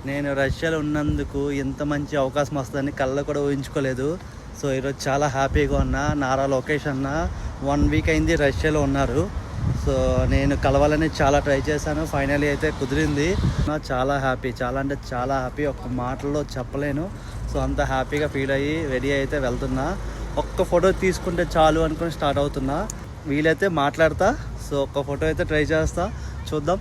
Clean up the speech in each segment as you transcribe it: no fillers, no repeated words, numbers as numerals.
నేను రష్యాలో ఉన్నందుకు ఇంత మంచి అవకాశం వస్తుందని కళ్ళలో కూడా ఊహించుకోలేదు. సో ఈరోజు చాలా హ్యాపీగా ఉన్నా. నారా లోకేష్ అన్న 1 వీక్ అయింది రష్యాలో ఉన్నారు. సో నేను కలవాలని చాలా ట్రై చేశాను. ఫైనలీ అయితే కుదిరింది. చాలా హ్యాపీ, చాలా అంటే చాలా హ్యాపీ. ఒక్క మాటల్లో చెప్పలేను. సో అంత హ్యాపీగా ఫీల్ అయ్యి రెడీ అయితే వెళ్తున్నా. ఒక్క ఫోటో తీసుకుంటే చాలు అనుకుని స్టార్ట్ అవుతున్నా. వీలైతే మాట్లాడతా. సో ఒక్క ఫోటో అయితే ట్రై చేస్తా, చూద్దాం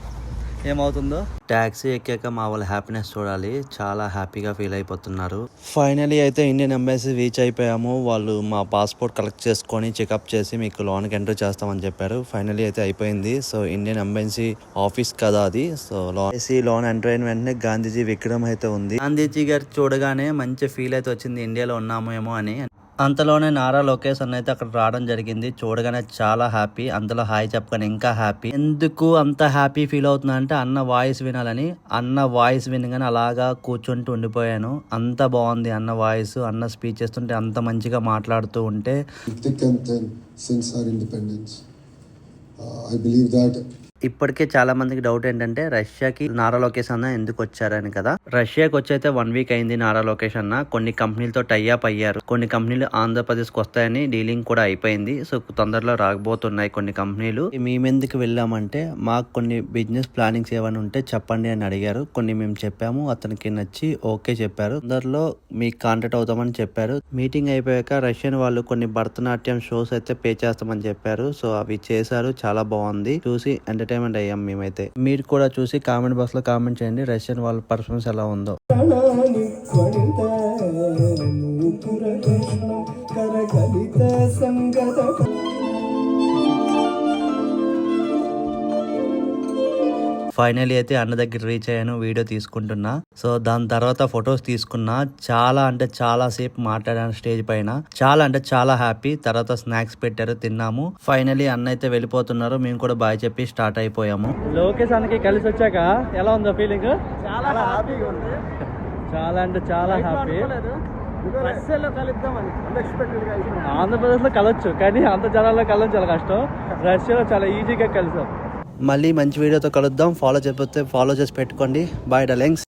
ఏమవుతుందో. ట్యాక్సీ ఎక్కాక మా వాళ్ళ హ్యాపీనెస్ చూడాలి. చాలా హ్యాపీగా ఫీల్ అయిపోతున్నారు. ఫైనలీ అయితే ఇండియన్ ఎంబసీ రీచ్ అయిపోయాము. వాళ్ళు మా పాస్పోర్ట్ కలెక్ట్ చేసుకొని చెకప్ చేసి మీకు లోన్కి ఎంటర్ చేస్తామని చెప్పారు. ఫైనలీ అయితే అయిపోయింది. సో ఇండియన్ ఎంబసీ ఆఫీస్ కదా అది. సో లోన్ ఎంటర్ అయిన వెంటనే గాంధీజీ విగ్రహం అయితే ఉంది. గాంధీజీ గారు చూడగానే మంచి ఫీల్ అయితే వచ్చింది, ఇండియాలో ఉన్నామేమో అని. అంతలోనే నారా లోకేష్ అన్న అయితే అక్కడ రావడం జరిగింది. చూడగానే చాలా హ్యాపీ. అందులో హాయ్ చెప్పగానే ఇంకా హ్యాపీ. ఎందుకు అంత హ్యాపీ ఫీల్ అవుతున్నా అంటే అన్న వాయిస్ వినాలని. అన్న వాయిస్ వినగానే అలాగా కూర్చుంటూ ఉండిపోయాను. అంత బాగుంది అన్న వాయిస్. అన్న స్పీచ్ చేస్తుంటే అంత మంచిగా మాట్లాడుతూ ఉంటే ఇప్పటికే చాలా మందికి డౌట్ ఏంటంటే రష్యాకి నారా లోకేష్ అన్న ఎందుకు వచ్చారని కదా. రష్యాకి వచ్చి అయితే 1 వీక్ అయింది నారా లోకేష్ అన్న. కొన్ని కంపెనీలతో టైఅప్ అయ్యారు. కొన్ని కంపెనీలు ఆంధ్రప్రదేశ్కి వస్తాయని డీలింగ్ కూడా అయిపోయింది. సో తొందరలో రాకపోతున్నాయి కొన్ని కంపెనీలు. మేమెందుకు వెళ్ళామంటే మాకు కొన్ని బిజినెస్ ప్లానింగ్స్ ఏమైనా ఉంటే చెప్పండి అని అడిగారు. కొన్ని మేము చెప్పాము. అతనికి నచ్చి ఓకే చెప్పారు. తొందరలో మీకు కాంటాక్ట్ అవుతామని చెప్పారు. మీటింగ్ అయిపోయాక రష్యన్ వాళ్ళు కొన్ని భరతనాట్యం షోస్ అయితే పే చేస్తామని చెప్పారు. సో అవి చేశారు. చాలా బాగుంది. చూసి ఎంటర్టైన్మెంట్ అయ్యాం మేమైతే. మీరు కూడా చూసి కామెంట్ బాక్స్ లో కామెంట్ చేయండి రష్యన్ వాళ్ళ పర్ఫార్మెన్స్ ఎలా ఉందో. ఫైనలీ అయితే అన్న దగ్గర రీచ్ అయ్యాను. వీడియో తీసుకుంటున్నా. సో దాని తర్వాత ఫొటోస్ తీసుకున్నా. చాలా అంటే చాలా సేపు మాట్లాడాను స్టేజ్ పైన. చాలా అంటే చాలా హ్యాపీ. తర్వాత స్నాక్స్ పెట్టారు, తిన్నాము. ఫైనలీ అన్న అయితే వెళ్ళిపోతున్నారు. మేము కూడా బాయ్ చెప్పి స్టార్ట్ అయిపోయాము. లోకేష్ అన్నకి కలిసి వచ్చాక ఎలా ఉందో ఫీలింగ్? చాలా హ్యాపీగా ఉంది. చాలా అంటే చాలా హ్యాపీ. ఆంధ్రప్రదేశ్ లో కలవచ్చు కానీ అంత జనాల్లో కలవడం చాలా కష్టం. రష్యాలో చాలా ఈజీగా కలిసాం. మళ్ళీ మంచి వీడియోతో కలుద్దాం. ఫాలో చేసి పెట్టుకోండి. Bye darlings.